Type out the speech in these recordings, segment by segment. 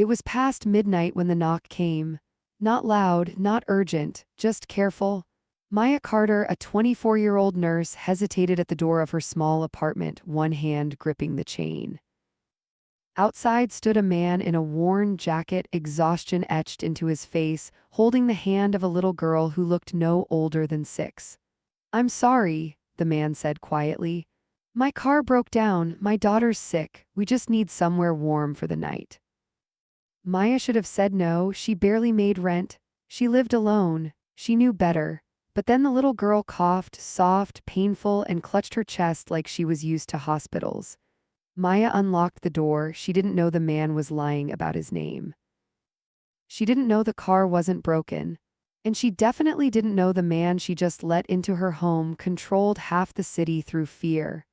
It was past midnight when the knock came. Not loud, not urgent, just careful. Maya Carter, a 24-year-old nurse, hesitated at the door of her small apartment, one hand gripping the chain. Outside stood a man in a worn jacket, exhaustion etched into his face, holding the hand of a little girl who looked no older than 6. "I'm sorry," the man said quietly. "My car broke down, my daughter's sick, we just need somewhere warm for the night." Maya should have said no, she barely made rent. She lived alone. She knew better. But then the little girl coughed, soft, painful, and clutched her chest like she was used to hospitals. Maya unlocked the door. She didn't know the man was lying about his name. She didn't know the car wasn't broken. And she definitely didn't know the man she just let into her home controlled half the city through fear.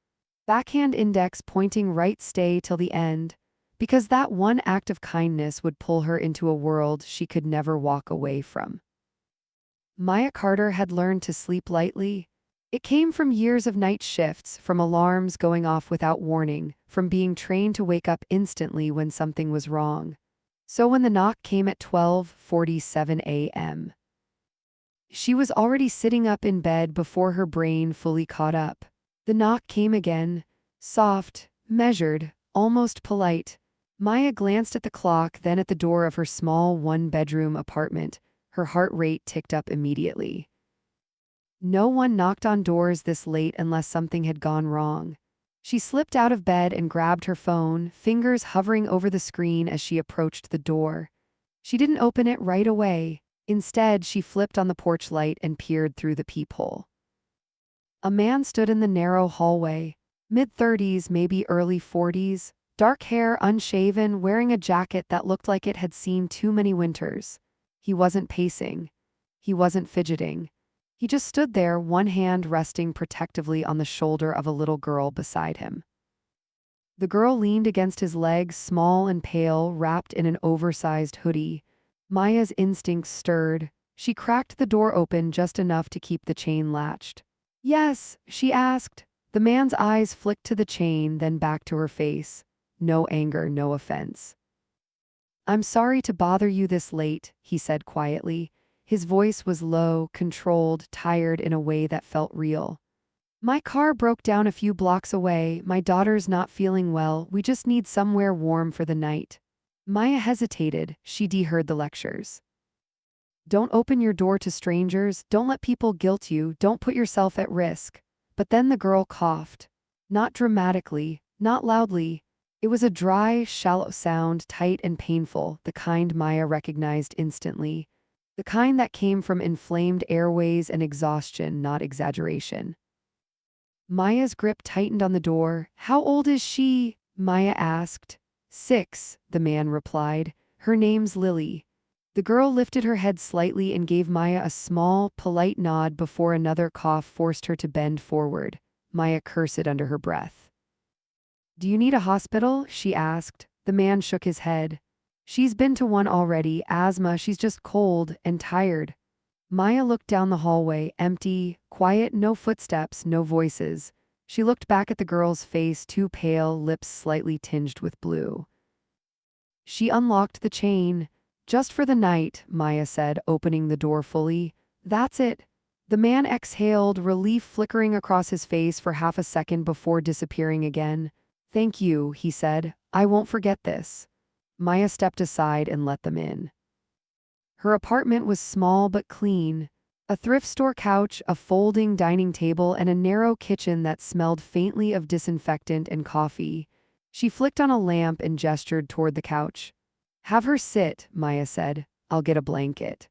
Backhand index pointing right, stay till the end. Because that one act of kindness would pull her into a world she could never walk away from. Maya Carter had learned to sleep lightly. It came from years of night shifts, from alarms going off without warning, from being trained to wake up instantly when something was wrong. So when the knock came at 12:47 a.m., she was already sitting up in bed before her brain fully caught up. The knock came again, soft, measured, almost polite. Maya glanced at the clock, then at the door of her small one-bedroom apartment. Her heart rate ticked up immediately. No one knocked on doors this late unless something had gone wrong. She slipped out of bed and grabbed her phone, fingers hovering over the screen as she approached the door. She didn't open it right away. Instead, she flipped on the porch light and peered through the peephole. A man stood in the narrow hallway, mid-30s, maybe early 40s, dark hair, unshaven, wearing a jacket that looked like it had seen too many winters. He wasn't pacing. He wasn't fidgeting. He just stood there, one hand resting protectively on the shoulder of a little girl beside him. The girl leaned against his legs, small and pale, wrapped in an oversized hoodie. Maya's instincts stirred. She cracked the door open just enough to keep the chain latched. "Yes?" she asked. The man's eyes flicked to the chain, then back to her face. No anger, no offense. "I'm sorry to bother you this late," he said quietly. His voice was low, controlled, tired in a way that felt real. "My car broke down a few blocks away. My daughter's not feeling well. We just need somewhere warm for the night." Maya hesitated. She heard the lectures. Don't open your door to strangers. Don't let people guilt you. Don't put yourself at risk. But then the girl coughed. Not dramatically, not loudly. It was a dry, shallow sound, tight and painful, the kind Maya recognized instantly. The kind that came from inflamed airways and exhaustion, not exaggeration. Maya's grip tightened on the door. "How old is she?" Maya asked. 6, the man replied. "Her name's Lily." The girl lifted her head slightly and gave Maya a small, polite nod before another cough forced her to bend forward. Maya cursed under her breath. "Do you need a hospital?" she asked. The man shook his head. "She's been to one already, asthma, she's just cold and tired." Maya looked down the hallway, empty, quiet, no footsteps, no voices. She looked back at the girl's face, too pale, lips slightly tinged with blue. She unlocked the chain. "Just for the night," Maya said, opening the door fully. "That's it." The man exhaled, relief flickering across his face for half a second before disappearing again. "Thank you," he said. "I won't forget this." Maya stepped aside and let them in. Her apartment was small but clean. A thrift store couch, a folding dining table, and a narrow kitchen that smelled faintly of disinfectant and coffee. She flicked on a lamp and gestured toward the couch. "Have her sit," Maya said. "I'll get a blanket."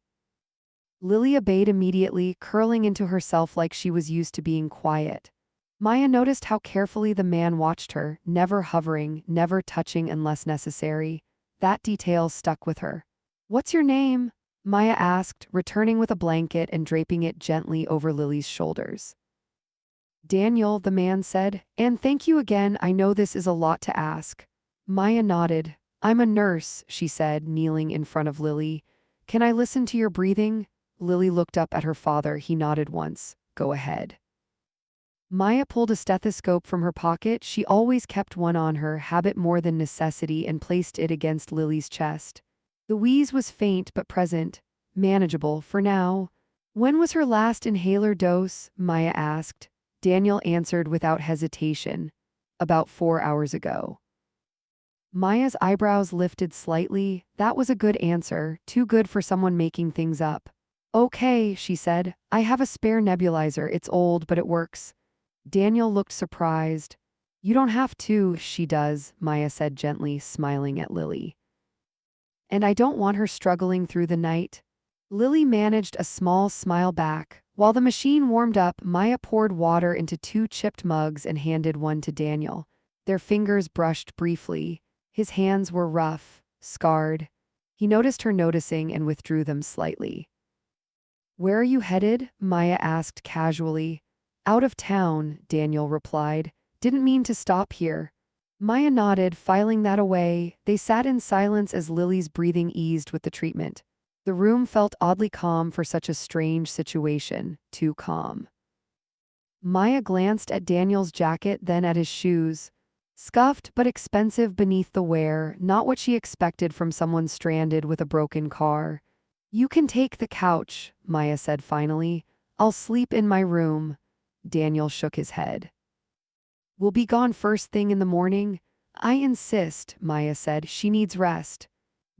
Lily obeyed immediately, curling into herself like she was used to being quiet. Maya noticed how carefully the man watched her, never hovering, never touching unless necessary. That detail stuck with her. "What's your name?" Maya asked, returning with a blanket and draping it gently over Lily's shoulders. "Daniel," the man said, "and thank you again, I know this is a lot to ask." Maya nodded. "I'm a nurse," she said, kneeling in front of Lily. "Can I listen to your breathing?" Lily looked up at her father. He nodded once. "Go ahead." Maya pulled a stethoscope from her pocket. She always kept one on her, habit more than necessity, and placed it against Lily's chest. The wheeze was faint but present, manageable for now. When was her last inhaler dose? Maya asked. Daniel answered without hesitation. About 4 hours ago. Maya's eyebrows lifted slightly. That was a good answer, too good for someone making things up. Okay, she said. I have a spare nebulizer. It's old, but it works. Daniel looked surprised. You don't have to. She does, Maya said gently, smiling at Lily. And I don't want her struggling through the night. Lily managed a small smile back. While the machine warmed up, Maya poured water into 2 chipped mugs and handed one to Daniel. Their fingers brushed briefly. His hands were rough, scarred. He noticed her noticing and withdrew them slightly. Where are you headed? Maya asked casually. Out of town, Daniel replied. Didn't mean to stop here. Maya nodded, filing that away. They sat in silence as Lily's breathing eased with the treatment. The room felt oddly calm for such a strange situation, too calm. Maya glanced at Daniel's jacket, then at his shoes. Scuffed but expensive beneath the wear, not what she expected from someone stranded with a broken car. You can take the couch, Maya said finally. I'll sleep in my room. Daniel shook his head. We'll be gone first thing in the morning. I insist, Maya said. She needs rest.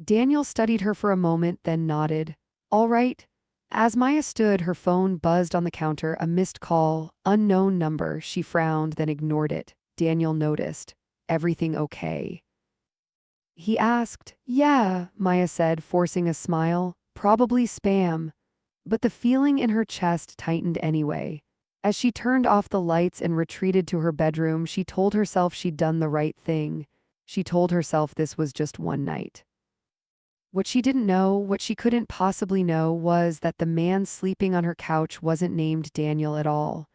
Daniel studied her for a moment, then nodded. All right. As Maya stood, her phone buzzed on the counter, a missed call, unknown number. She frowned, then ignored it. Daniel noticed. Everything okay? He asked. Yeah, Maya said, forcing a smile. Probably spam. But the feeling in her chest tightened anyway. As she turned off the lights and retreated to her bedroom, she told herself she'd done the right thing. She told herself this was just one night. What she didn't know, what she couldn't possibly know, was that the man sleeping on her couch wasn't named Daniel at all.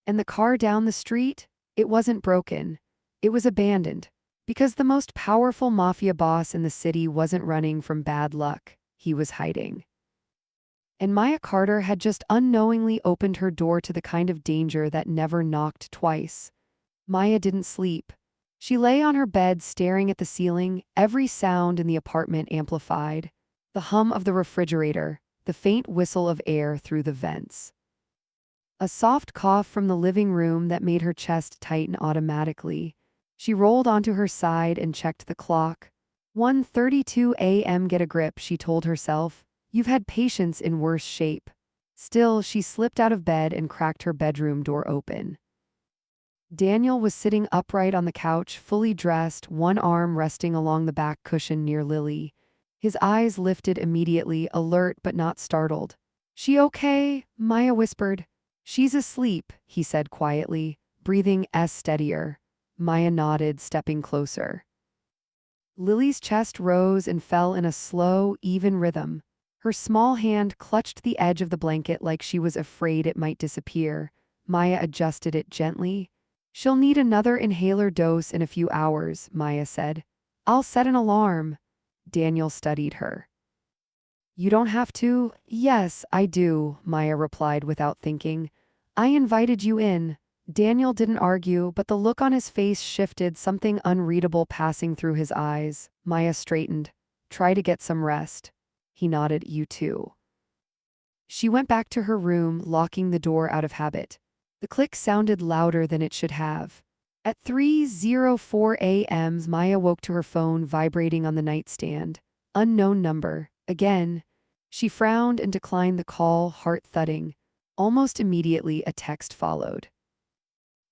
And the car down the street? It wasn't broken. It was abandoned. Because the most powerful mafia boss in the city wasn't running from bad luck. He was hiding. And Maya Carter had just unknowingly opened her door to the kind of danger that never knocked twice. Maya didn't sleep. She lay on her bed staring at the ceiling, every sound in the apartment amplified. The hum of the refrigerator, the faint whistle of air through the vents. A soft cough from the living room that made her chest tighten automatically. She rolled onto her side and checked the clock. 1:32 a.m. Get a grip, she told herself. You've had patience in worse shape. Still, she slipped out of bed and cracked her bedroom door open. Daniel was sitting upright on the couch, fully dressed, one arm resting along the back cushion near Lily. His eyes lifted immediately, alert but not startled. She okay? Maya whispered. She's asleep, he said quietly, breathing steadier. Maya nodded, stepping closer. Lily's chest rose and fell in a slow, even rhythm. Her small hand clutched the edge of the blanket like she was afraid it might disappear. Maya adjusted it gently. She'll need another inhaler dose in a few hours, Maya said. I'll set an alarm. Daniel studied her. You don't have to? Yes, I do, Maya replied without thinking. I invited you in. Daniel didn't argue, but the look on his face shifted, something unreadable passing through his eyes. Maya straightened. Try to get some rest. He nodded. You too. She went back to her room, locking the door out of habit. The click sounded louder than it should have. At 3:04 a.m., Maya woke to her phone vibrating on the nightstand. Unknown number. Again. She frowned and declined the call, heart thudding. Almost immediately, a text followed.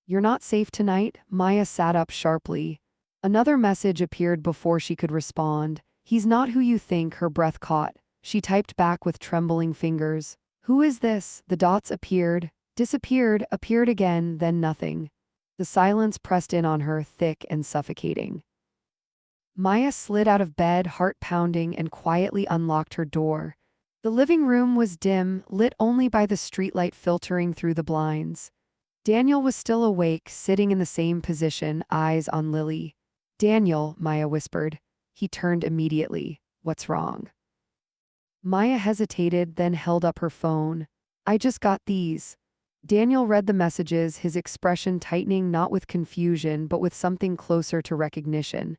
You're not safe tonight? Maya sat up sharply. Another message appeared before she could respond. He's not who you think, her breath caught. She typed back with trembling fingers. Who is this? The dots appeared, disappeared, appeared again, then nothing. The silence pressed in on her, thick and suffocating. Maya slid out of bed, heart pounding, and quietly unlocked her door. The living room was dim, lit only by the streetlight filtering through the blinds. Daniel was still awake, sitting in the same position, eyes on Lily. Daniel, Maya whispered. He turned immediately. What's wrong? Maya hesitated, then held up her phone. I just got these. Daniel read the messages, his expression tightening not with confusion but with something closer to recognition.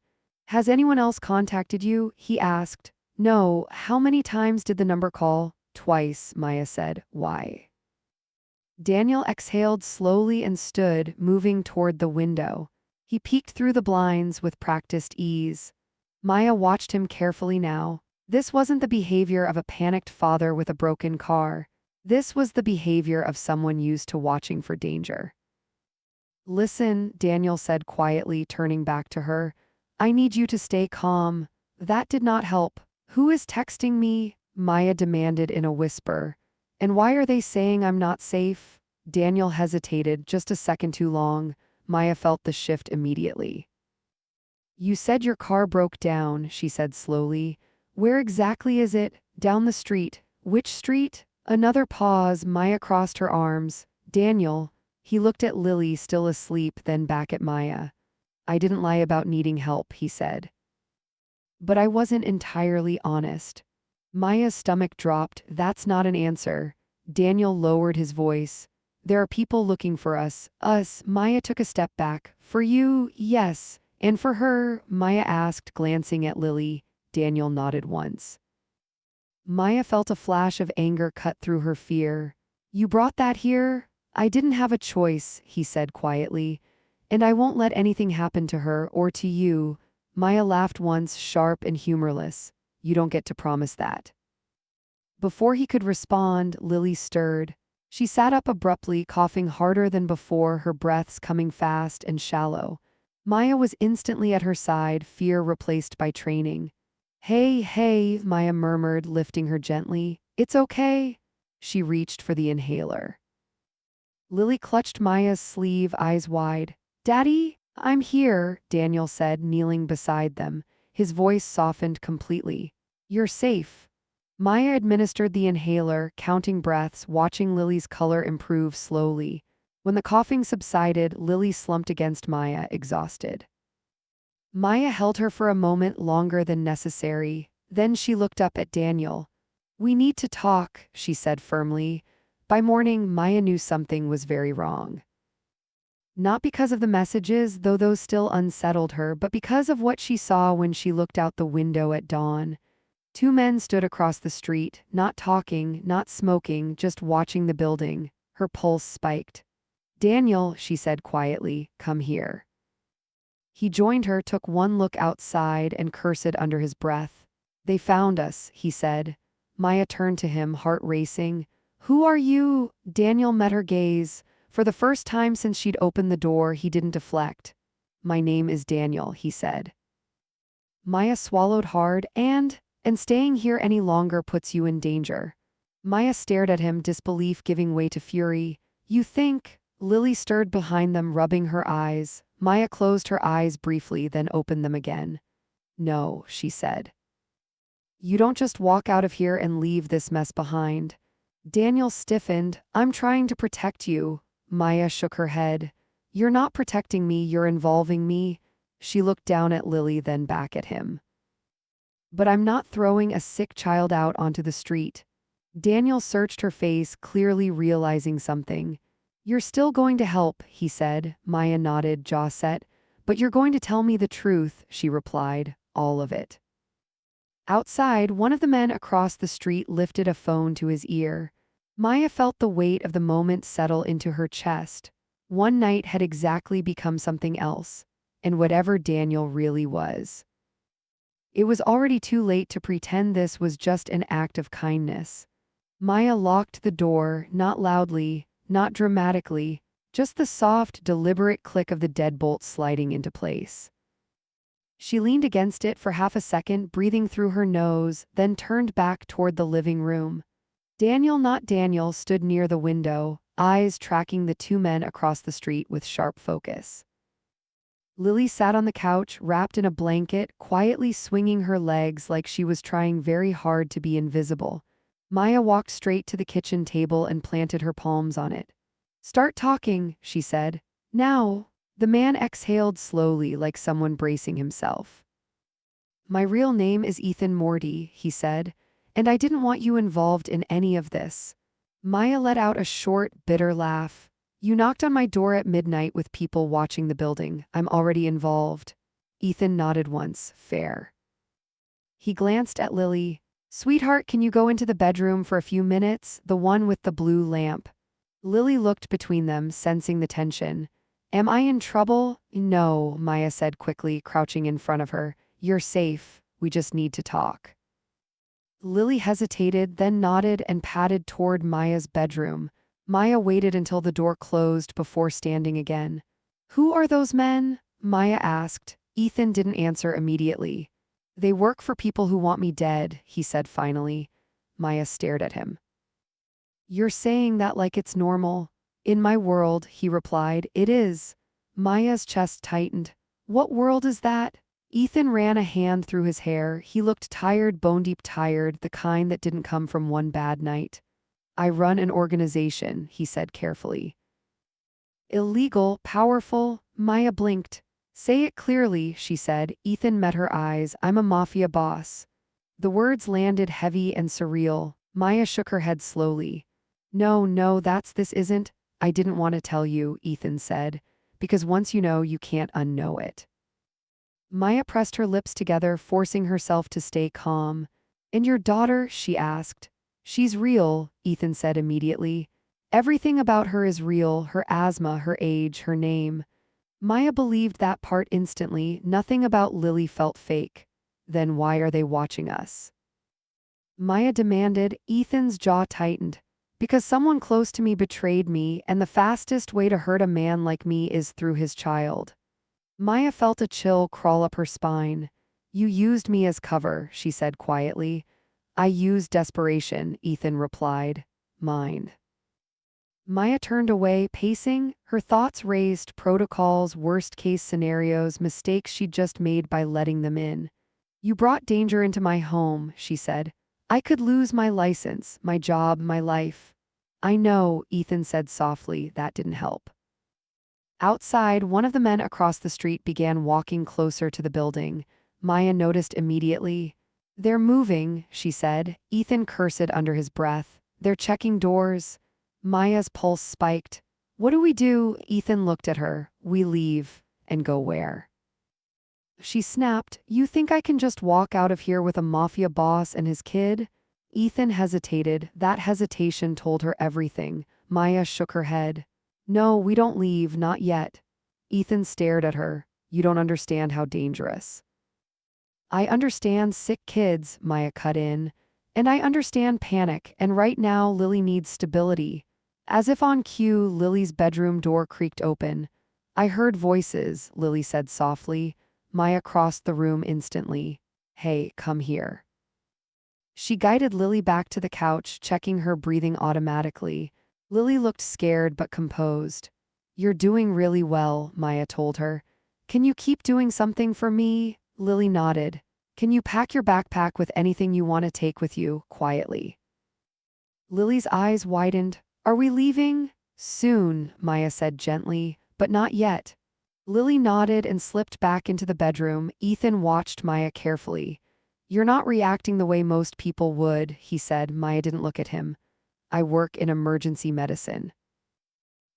Has anyone else contacted you? He asked. No. How many times did the number call? Twice, Maya said. Why? Daniel exhaled slowly and stood, moving toward the window. He peeked through the blinds with practiced ease. Maya watched him carefully now. This wasn't the behavior of a panicked father with a broken car. This was the behavior of someone used to watching for danger. Listen, Daniel said quietly, turning back to her. I need you to stay calm. That did not help. Who is texting me? Maya demanded in a whisper. And why are they saying I'm not safe? Daniel hesitated just a second too long. Maya felt the shift immediately. You said your car broke down, she said slowly. Where exactly is it? Down the street. Which street? Another pause. Maya crossed her arms. Daniel. He looked at Lily, still asleep, then back at Maya. I didn't lie about needing help, he said. But I wasn't entirely honest. Maya's stomach dropped. That's not an answer. Daniel lowered his voice. There are people looking for us. Us. Maya took a step back. For you, yes. And for her, Maya asked, glancing at Lily. Daniel nodded once. Maya felt a flash of anger cut through her fear. You brought that here? I didn't have a choice, he said quietly. And I won't let anything happen to her or to you. Maya laughed once, sharp and humorless. You don't get to promise that. Before he could respond, Lily stirred. She sat up abruptly, coughing harder than before, her breaths coming fast and shallow. Maya was instantly at her side, fear replaced by training. Hey, hey, Maya murmured, lifting her gently. It's okay. She reached for the inhaler. Lily clutched Maya's sleeve, eyes wide. Daddy, I'm here, Daniel said, kneeling beside them. His voice softened completely. You're safe. Maya administered the inhaler, counting breaths, watching Lily's color improve slowly. When the coughing subsided, Lily slumped against Maya, exhausted. Maya held her for a moment longer than necessary. Then she looked up at Daniel. We need to talk, she said firmly. By morning, Maya knew something was very wrong. Not because of the messages, though those still unsettled her, but because of what she saw when she looked out the window at dawn. Two men stood across the street, not talking, not smoking, just watching the building. Her pulse spiked. Daniel, she said quietly, come here. He joined her, took one look outside, and cursed under his breath. They found us, he said. Maya turned to him, heart racing. Who are you? Daniel met her gaze. For the first time since she'd opened the door, he didn't deflect. My name is Daniel, he said. Maya swallowed hard. And staying here any longer puts you in danger. Maya stared at him, disbelief giving way to fury. You think? Lily stirred behind them, rubbing her eyes. Maya closed her eyes briefly, then opened them again. No, she said. You don't just walk out of here and leave this mess behind. Daniel stiffened. I'm trying to protect you. Maya shook her head. You're not protecting me, you're involving me. She looked down at Lily, then back at him. But I'm not throwing a sick child out onto the street. Daniel searched her face, clearly realizing something. You're still going to help, he said. Maya nodded, jaw set. But you're going to tell me the truth, she replied. All of it. Outside, one of the men across the street lifted a phone to his ear. Maya felt the weight of the moment settle into her chest. One night had exactly become something else, and whatever Daniel really was. It was already too late to pretend this was just an act of kindness. Maya locked the door, not loudly, not dramatically, just the soft, deliberate click of the deadbolt sliding into place. She leaned against it for half a second, breathing through her nose, then turned back toward the living room. Daniel, not Daniel, stood near the window, eyes tracking the two men across the street with sharp focus. Lily sat on the couch, wrapped in a blanket, quietly swinging her legs like she was trying very hard to be invisible. Maya walked straight to the kitchen table and planted her palms on it. Start talking, she said. Now. The man exhaled slowly, like someone bracing himself. My real name is Ethan Morty, he said, and I didn't want you involved in any of this. Maya let out a short, bitter laugh. You knocked on my door at midnight with people watching the building. I'm already involved. Ethan nodded once. Fair. He glanced at Lily. Sweetheart, can you go into the bedroom for a few minutes? The one with the blue lamp. Lily looked between them, sensing the tension. Am I in trouble? No, Maya said quickly, crouching in front of her. You're safe. We just need to talk. Lily hesitated, then nodded and padded toward Maya's bedroom. Maya waited until the door closed before standing again. Who are those men? Maya asked. Ethan didn't answer immediately. They work for people who want me dead, he said finally. Maya stared at him. You're saying that like it's normal. In my world, he replied, it is. Maya's chest tightened. What world is that? Ethan ran a hand through his hair. He looked tired, bone-deep tired, the kind that didn't come from one bad night. I run an organization, he said carefully. Illegal, powerful, Maya blinked. Say it clearly, she said. Ethan met her eyes. I'm a mafia boss. The words landed heavy and surreal. Maya shook her head slowly. No, this isn't. I didn't want to tell you, Ethan said, because once you know, you can't unknow it. Maya pressed her lips together, forcing herself to stay calm. And your daughter? She asked. She's real, Ethan said immediately. Everything about her is real, her asthma, her age, her name. Maya believed that part instantly. Nothing about Lily felt fake. Then why are they watching us? Maya demanded. Ethan's jaw tightened. Because someone close to me betrayed me, and the fastest way to hurt a man like me is through his child. Maya felt a chill crawl up her spine. You used me as cover, she said quietly. I used desperation, Ethan replied. Mind. Maya turned away, pacing, her thoughts raced, protocols, worst-case scenarios, mistakes she'd just made by letting them in. You brought danger into my home, she said. I could lose my license, my job, my life. I know, Ethan said softly. That didn't help. Outside, one of the men across the street began walking closer to the building. Maya noticed immediately. They're moving, she said. Ethan cursed under his breath. They're checking doors. Maya's pulse spiked. What do we do? Ethan looked at her. We leave. And go where? She snapped. You think I can just walk out of here with a mafia boss and his kid? Ethan hesitated. That hesitation told her everything. Maya shook her head. No, we don't leave, not yet. Ethan stared at her. You don't understand how dangerous. I understand sick kids, Maya cut in. And I understand panic, and right now Lily needs stability. As if on cue, Lily's bedroom door creaked open. I heard voices, Lily said softly. Maya crossed the room instantly. Hey, come here. She guided Lily back to the couch, checking her breathing automatically. Lily looked scared but composed. You're doing really well, Maya told her. Can you keep doing something for me? Lily nodded. Can you pack your backpack with anything you want to take with you, quietly? Lily's eyes widened. Are we leaving? Soon, Maya said gently, but not yet. Lily nodded and slipped back into the bedroom. Ethan watched Maya carefully. You're not reacting the way most people would, he said. Maya didn't look at him. I work in emergency medicine.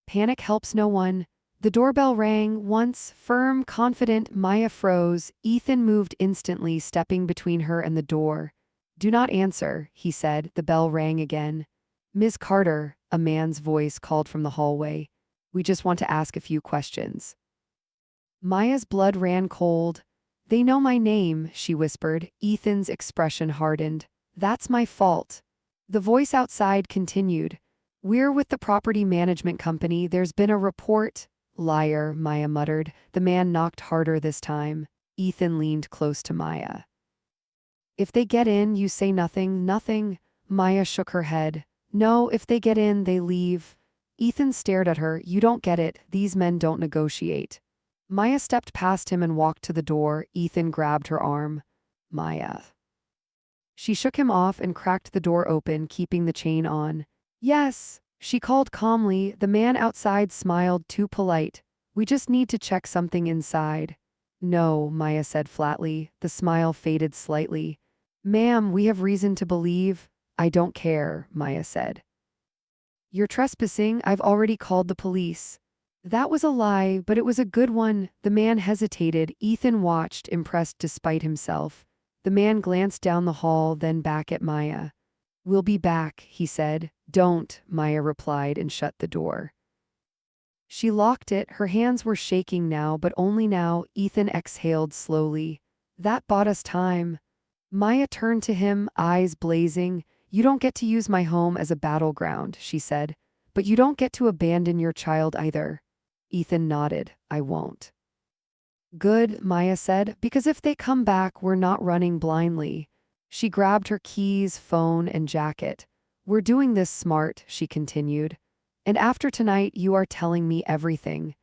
Panic helps no one. The doorbell rang. Once, firm, confident, Maya froze. Ethan moved instantly, stepping between her and the door. Do not answer, he said. The bell rang again. Ms. Carter, a man's voice called from the hallway. We just want to ask a few questions. Maya's blood ran cold. They know my name, she whispered. Ethan's expression hardened. That's my fault. The voice outside continued. We're with the property management company. There's been a report. Liar, Maya muttered. The man knocked harder this time. Ethan leaned close to Maya. If they get in, you say nothing, nothing. Maya shook her head. No, if they get in, they leave. Ethan stared at her. You don't get it. These men don't negotiate. Maya stepped past him and walked to the door. Ethan grabbed her arm. Maya. She shook him off and cracked the door open, keeping the chain on. Yes, she called calmly. The man outside smiled, too polite. We just need to check something inside. No, Maya said flatly. The smile faded slightly. Ma'am, we have reason to believe. I don't care, Maya said. "You're trespassing, I've already called the police." That was a lie, but it was a good one. The man hesitated. Ethan watched, impressed despite himself. The man glanced down the hall, then back at Maya. "We'll be back," he said. "Don't," Maya replied and shut the door. She locked it. Her hands were shaking now, but only now. Ethan exhaled slowly. "That bought us time." Maya turned to him, eyes blazing. "You don't get to use my home as a battleground," she said. "But you don't get to abandon your child either." Ethan nodded. "I won't." "Good," Maya said, "because if they come back, we're not running blindly." She grabbed her keys, phone, and jacket. "We're doing this smart," she continued. "And after tonight, you are telling me everything."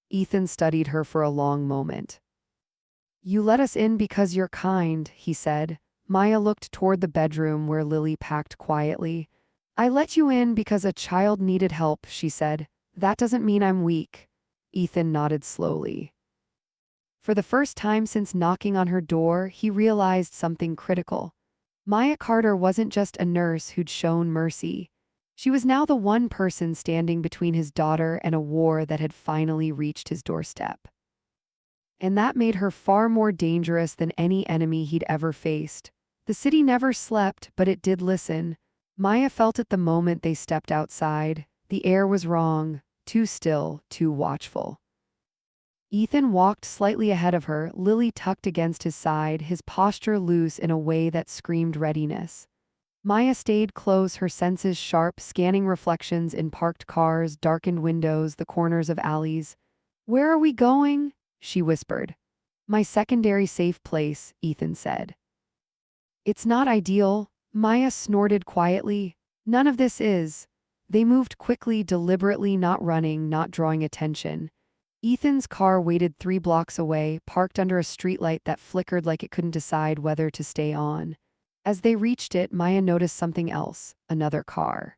Ethan studied her for a long moment. "You let us in because you're kind," he said. Maya looked toward the bedroom where Lily packed quietly. "I let you in because a child needed help," she said. "That doesn't mean I'm weak." Ethan nodded slowly. For the first time since knocking on her door, he realized something critical. Maya Carter wasn't just a nurse who'd shown mercy. She was now the one person standing between his daughter and a war that had finally reached his doorstep. And that made her far more dangerous than any enemy he'd ever faced. The city never slept, but it did listen. Maya felt it the moment they stepped outside. The air was wrong, too still, too watchful. Ethan walked slightly ahead of her, Lily tucked against his side, his posture loose in a way that screamed readiness. Maya stayed close, her senses sharp, scanning reflections in parked cars, darkened windows, the corners of alleys. "Where are we going?" she whispered. "My secondary safe place," Ethan said. "It's not ideal," Maya snorted quietly. "None of this is." They moved quickly, deliberately, not running, not drawing attention. Ethan's car waited 3 blocks away, parked under a streetlight that flickered like it couldn't decide whether to stay on. As they reached it, Maya noticed something else, another car.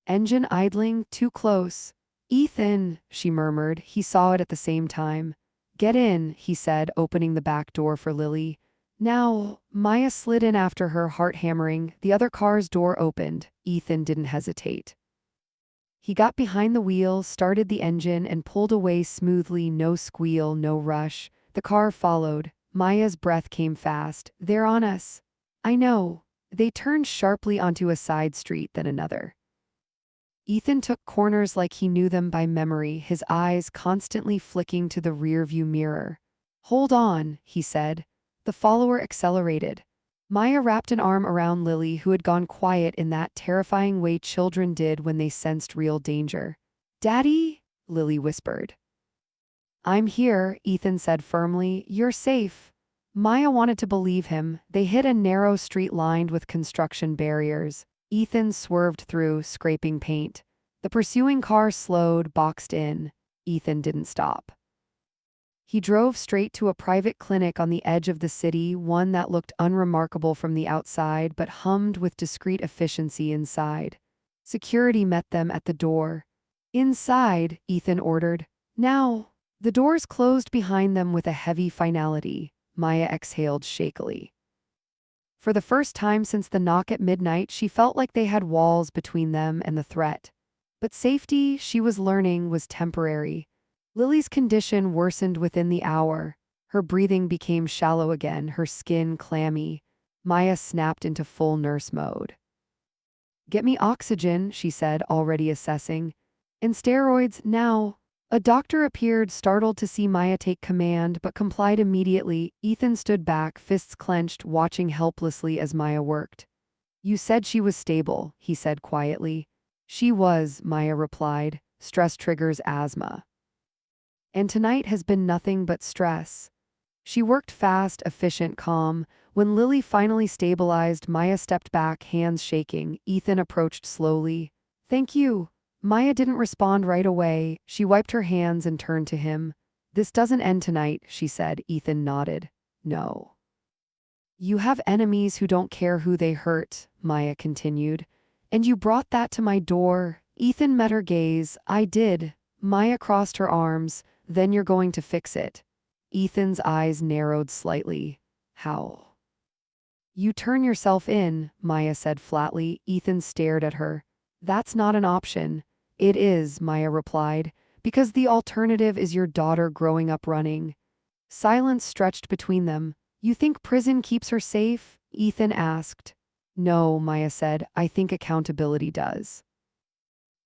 Engine idling, too close. "Ethan," she murmured. He saw it at the same time. "Get in," he said, opening the back door for Lily. Now, Maya slid in after her, heart hammering. The other car's door opened. Ethan didn't hesitate. He got behind the wheel, started the engine, and pulled away smoothly, no squeal, no rush. The car followed. Maya's breath came fast. "They're on us." "I know." They turned sharply onto a side street, then another. Ethan took corners like he knew them by memory, his eyes constantly flicking to the rearview mirror. "Hold on," he said. The follower accelerated. Maya wrapped an arm around Lily, who had gone quiet in that terrifying way children did when they sensed real danger. "Daddy?" Lily whispered. "I'm here," Ethan said firmly. "You're safe." Maya wanted to believe him. They hit a narrow street lined with construction barriers. Ethan swerved through, scraping paint. The pursuing car slowed, boxed in. Ethan didn't stop. He drove straight to a private clinic on the edge of the city, one that looked unremarkable from the outside but hummed with discreet efficiency inside. Security met them at the door. "Inside," Ethan ordered. "Now." The doors closed behind them with a heavy finality. Maya exhaled shakily. For the first time since the knock at midnight, she felt like they had walls between them and the threat. But safety, she was learning, was temporary. Lily's condition worsened within the hour. Her breathing became shallow again, her skin clammy. Maya snapped into full nurse mode. "Get me oxygen," she said, already assessing. "And steroids, now." A doctor appeared, startled to see Maya take command, but complied immediately. Ethan stood back, fists clenched, watching helplessly as Maya worked. "You said she was stable," he said quietly. "She was," Maya replied. "Stress triggers asthma. And tonight has been nothing but stress." She worked fast, efficient, calm. When Lily finally stabilized, Maya stepped back, hands shaking. Ethan approached slowly. "Thank you." Maya didn't respond right away. She wiped her hands and turned to him. "This doesn't end tonight," she said. Ethan nodded. "No." "You have enemies who don't care who they hurt," Maya continued. "And you brought that to my door." Ethan met her gaze. "I did." Maya crossed her arms. "Then you're going to fix it." Ethan's eyes narrowed slightly. "How?" "You turn yourself in," Maya said flatly. Ethan stared at her. That's not an option. It is, Maya replied, because the alternative is your daughter growing up running. Silence stretched between them. You think prison keeps her safe? Ethan asked. No, Maya said, I think accountability does.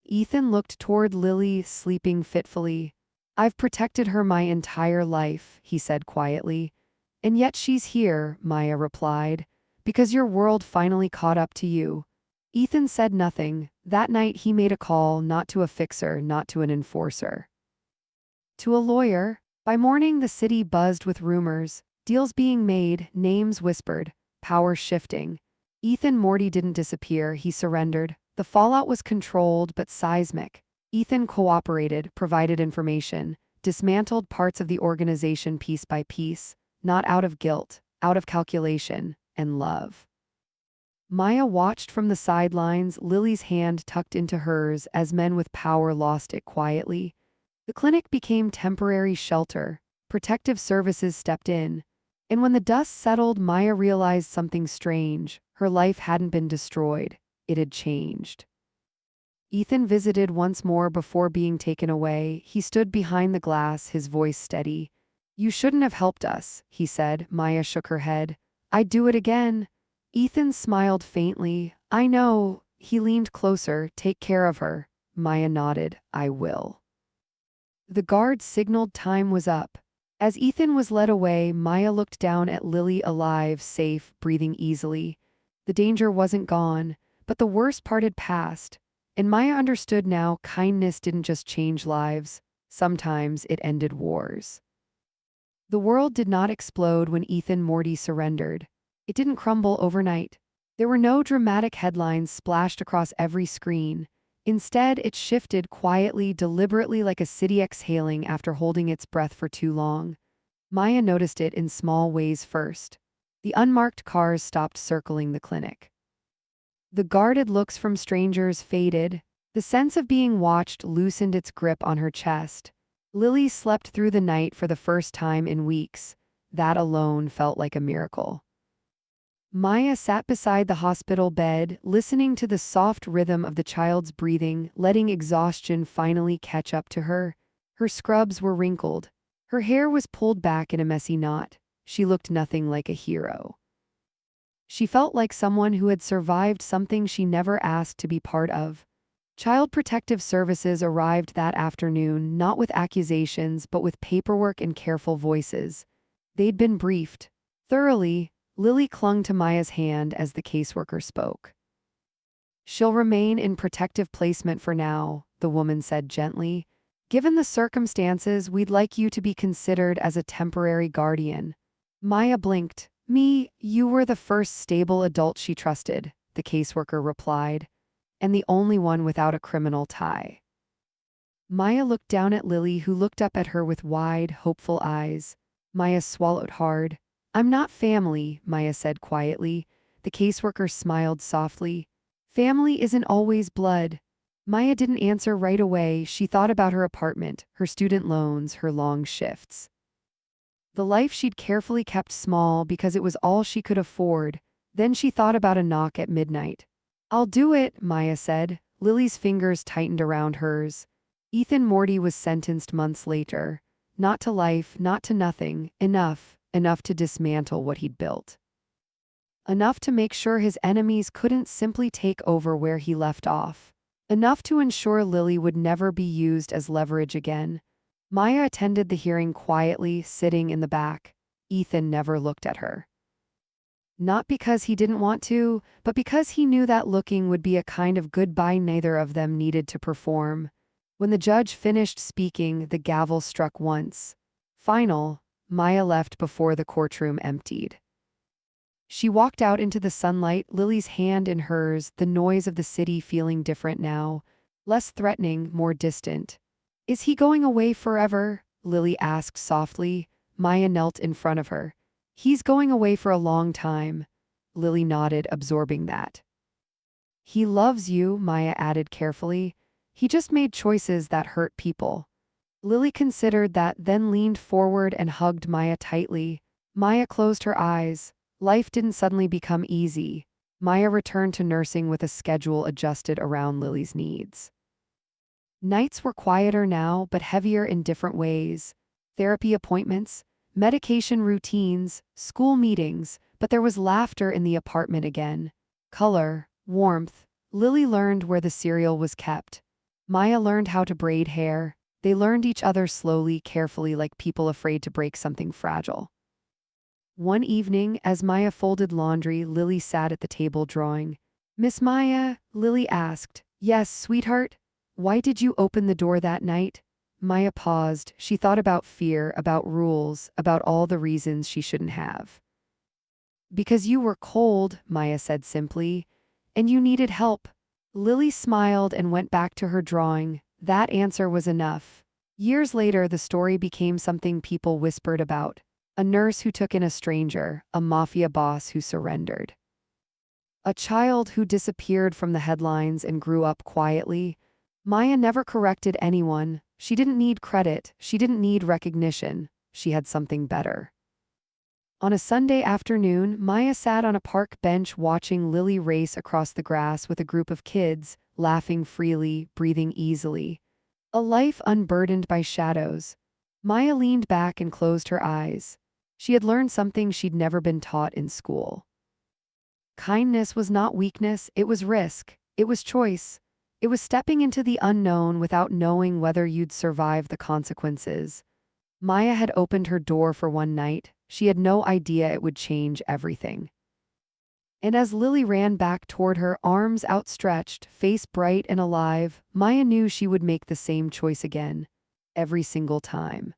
Ethan looked toward Lily, sleeping fitfully. I've protected her my entire life, he said quietly. And yet she's here, Maya replied, because your world finally caught up to you. Ethan said nothing. That night he made a call, not to a fixer, not to an enforcer. To a lawyer. By morning the city buzzed with rumors, deals being made, names whispered, power shifting. Ethan Morty didn't disappear, he surrendered. The fallout was controlled but seismic. Ethan cooperated, provided information, dismantled parts of the organization piece by piece, not out of guilt, out of calculation and love. Maya watched from the sidelines, Lily's hand tucked into hers as men with power lost it quietly. The clinic became temporary shelter. Protective services stepped in. And when the dust settled, Maya realized something strange. Her life hadn't been destroyed. It had changed. Ethan visited once more before being taken away. He stood behind the glass, his voice steady. You shouldn't have helped us, he said. Maya shook her head. I'd do it again. Ethan smiled faintly. I know. He leaned closer. Take care of her. Maya nodded. I will. The guard signaled time was up. As Ethan was led away, Maya looked down at Lily, alive, safe, breathing easily. The danger wasn't gone, but the worst part had passed. And Maya understood now kindness didn't just change lives. Sometimes it ended wars. The world did not explode when Ethan Morty surrendered. It didn't crumble overnight. There were no dramatic headlines splashed across every screen. Instead, it shifted quietly, deliberately, like a city exhaling after holding its breath for too long. Maya noticed it in small ways first. The unmarked cars stopped circling the clinic. The guarded looks from strangers faded. The sense of being watched loosened its grip on her chest. Lily slept through the night for the first time in weeks. That alone felt like a miracle. Maya sat beside the hospital bed, listening to the soft rhythm of the child's breathing, letting exhaustion finally catch up to her. Her scrubs were wrinkled. Her hair was pulled back in a messy knot. She looked nothing like a hero. She felt like someone who had survived something she never asked to be part of. Child Protective Services arrived that afternoon, not with accusations, but with paperwork and careful voices. They'd been briefed. Thoroughly. Lily clung to Maya's hand as the caseworker spoke. She'll remain in protective placement for now, the woman said gently. Given the circumstances, we'd like you to be considered as a temporary guardian. Maya blinked. Me, you were the first stable adult she trusted, the caseworker replied, and the only one without a criminal tie. Maya looked down at Lily, who looked up at her with wide, hopeful eyes. Maya swallowed hard. I'm not family, Maya said quietly. The caseworker smiled softly. Family isn't always blood. Maya didn't answer right away. She thought about her apartment, her student loans, her long shifts. The life she'd carefully kept small because it was all she could afford. Then she thought about a knock at midnight. I'll do it, Maya said. Lily's fingers tightened around hers. Ethan Morty was sentenced months later. Not to life, not to nothing. Enough to dismantle what he'd built. Enough to make sure his enemies couldn't simply take over where he left off. Enough to ensure Lily would never be used as leverage again. Maya attended the hearing quietly, sitting in the back. Ethan never looked at her. Not because he didn't want to, but because he knew that looking would be a kind of goodbye neither of them needed to perform. When the judge finished speaking, the gavel struck once. Final. Maya left before the courtroom emptied. She walked out into the sunlight, Lily's hand in hers, the noise of the city feeling different now. Less threatening, more distant. Is he going away forever? Lily asked softly. Maya knelt in front of her. He's going away for a long time. Lily nodded, absorbing that. He loves you, Maya added carefully. He just made choices that hurt people. Lily considered that, then leaned forward and hugged Maya tightly. Maya closed her eyes. Life didn't suddenly become easy. Maya returned to nursing with a schedule adjusted around Lily's needs. Nights were quieter now, but heavier in different ways. Therapy appointments, medication routines, school meetings, but there was laughter in the apartment again. Color, warmth. Lily learned where the cereal was kept. Maya learned how to braid hair. They learned each other slowly, carefully, like people afraid to break something fragile. One evening, as Maya folded laundry, Lily sat at the table drawing. "Miss Maya?" Lily asked. "Yes, sweetheart?" "Why did you open the door that night?" Maya paused. She thought about fear, about rules, about all the reasons she shouldn't have. "Because you were cold," Maya said simply, "and you needed help." Lily smiled and went back to her drawing. That answer was enough. Years later, the story became something people whispered about. A nurse who took in a stranger, a mafia boss who surrendered. A child who disappeared from the headlines and grew up quietly. Maya never corrected anyone. She didn't need credit. She didn't need recognition. She had something better. On a Sunday afternoon, Maya sat on a park bench watching Lily race across the grass with a group of kids, laughing freely, breathing easily. A life unburdened by shadows. Maya leaned back and closed her eyes. She had learned something she'd never been taught in school. Kindness was not weakness, it was risk. It was choice. It was stepping into the unknown without knowing whether you'd survive the consequences. Maya had opened her door for one night. She had no idea it would change everything. And as Lily ran back toward her, arms outstretched, face bright and alive, Maya knew she would make the same choice again. Every single time.